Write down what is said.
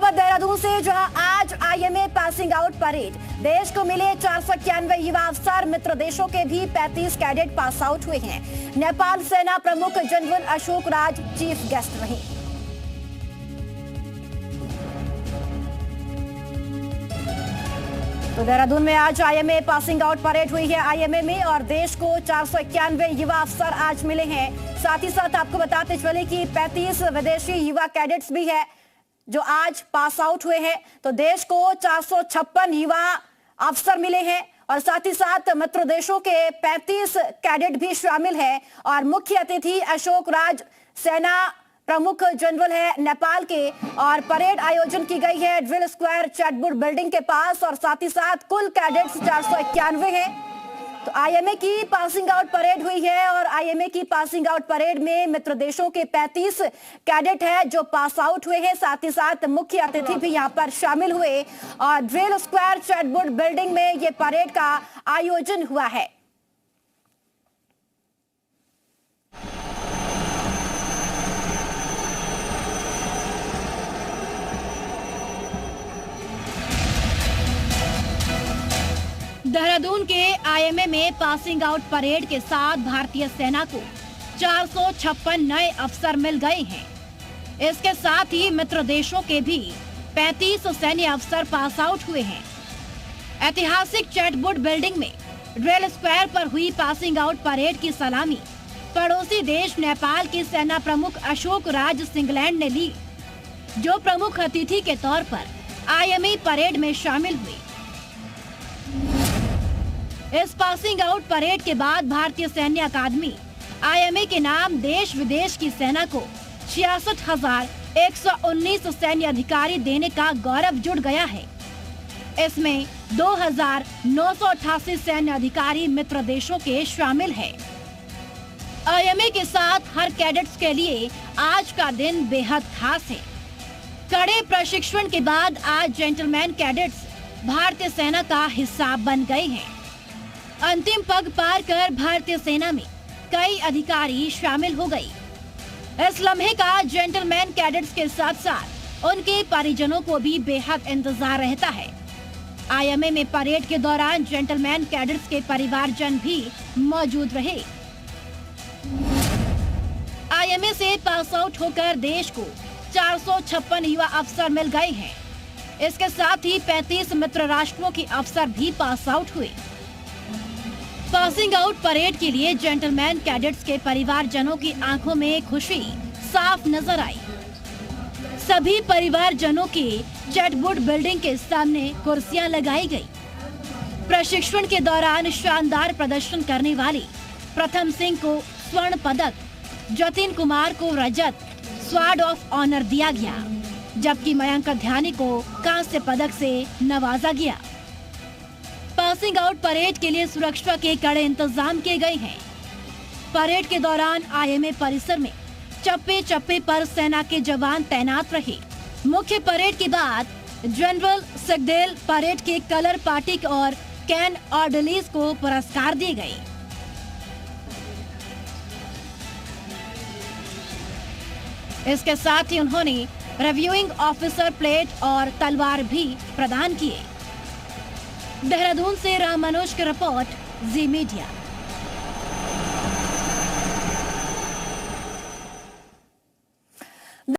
खबर देहरादून से, जहां आज आईएमए पासिंग आउट परेड। देश को मिले 491 युवा अफसर, मित्र देशों के भी 35 कैडेट पास आउट हुए हैं। नेपाल सेना प्रमुख general Ashok Raj chief guest रहे। तो देहरादून में आज आईएमए पासिंग आउट परेड हुई है आईएमए में, और देश को 491 युवा अफसर आज मिले हैं। साथ ही साथ आपको बताते चले कि 35 विदेशी युवा कैडेट्स भी है जो आज पास आउट हुए हैं। तो देश को 456 युवा अफसर मिले हैं, और साथ ही साथ मित्र देशों के 35 कैडेट भी शामिल हैं। और मुख्य अतिथि अशोक राज सेना प्रमुख जनरल है नेपाल के, और परेड आयोजन की गई है ड्रिल स्क्वायर चैटबुट बिल्डिंग के पास। और साथ ही साथ कुल कैडेट्स 491 हैं। तो आईएमए की पासिंग आउट परेड हुई है, और आईएमए की पासिंग आउट परेड में मित्र देशों के 35 कैडेट हैं जो पास आउट हुए हैं। साथ ही साथ मुख्य अतिथि भी यहां पर शामिल हुए, और ड्रिल स्क्वायर चैटबुट बिल्डिंग में ये परेड का आयोजन हुआ है। देहरादून के आईएमए में पासिंग आउट परेड के साथ भारतीय सेना को 456 नए अफसर मिल गए हैं। इसके साथ ही मित्र देशों के भी 35 सैन्य अफसर पास आउट हुए हैं। ऐतिहासिक चैटबुट बिल्डिंग में ड्रिल स्क्वायर पर हुई पासिंग आउट परेड की सलामी पड़ोसी देश नेपाल के सेना प्रमुख अशोक राज सिंगलैंड ने ली, जो प्रमुख अतिथि के तौर पर आईएमए परेड में शामिल हुए। इस पासिंग आउट परेड के बाद भारतीय सैन्य अकादमी आईएमए के नाम देश विदेश की सेना को 66,119 सैन्य अधिकारी देने का गौरव जुड़ गया है। इसमें 2,988 सैन्य अधिकारी मित्र देशों के शामिल हैं। आईएमए के साथ हर कैडेट्स के लिए आज का दिन बेहद खास है। कड़े प्रशिक्षण के बाद आज जेंटलमैन कैडेट्स भारतीय सेना का हिस्सा बन गए हैं। अंतिम पग पार कर भारतीय सेना में कई अधिकारी शामिल हो गई। इस लम्हे का जेंटलमैन कैडेट्स के साथ साथ उनके परिजनों को भी बेहद इंतजार रहता है। आईएमए में परेड के दौरान जेंटलमैन कैडेट्स के परिवारजन भी मौजूद रहे। आईएमए से पास आउट होकर देश को 456 युवा अफसर मिल गए हैं। इसके साथ ही 35 मित्र राष्ट्रों के अफसर भी पास आउट हुए। पासिंग आउट परेड के लिए जेंटलमैन कैडेट्स के परिवारजनों की आंखों में खुशी साफ नजर आई। सभी परिवारजनों के चैटबुट बिल्डिंग के सामने कुर्सियां लगाई गई। प्रशिक्षण के दौरान शानदार प्रदर्शन करने वाले प्रथम सिंह को स्वर्ण पदक, जतिन कुमार को रजत, स्वार्ड ऑफ ऑनर दिया गया, जबकि मयंक ध्यानी को कांस्य पदक से नवाजा गया। पासिंग आउट परेड के लिए सुरक्षा के कड़े इंतजाम किए गए हैं। परेड के दौरान आईएमए परिसर में चप्पे चप्पे पर सेना के जवान तैनात रहे। मुख्य परेड के बाद जनरल सगदेल परेड के कलर पार्टी और कैन ऑर्डरलीज को पुरस्कार दिए गए। इसके साथ ही उन्होंने रिव्यूइंग ऑफिसर प्लेट और तलवार भी प्रदान किए। देहरादून से राम मनोज की रिपोर्ट, जी मीडिया।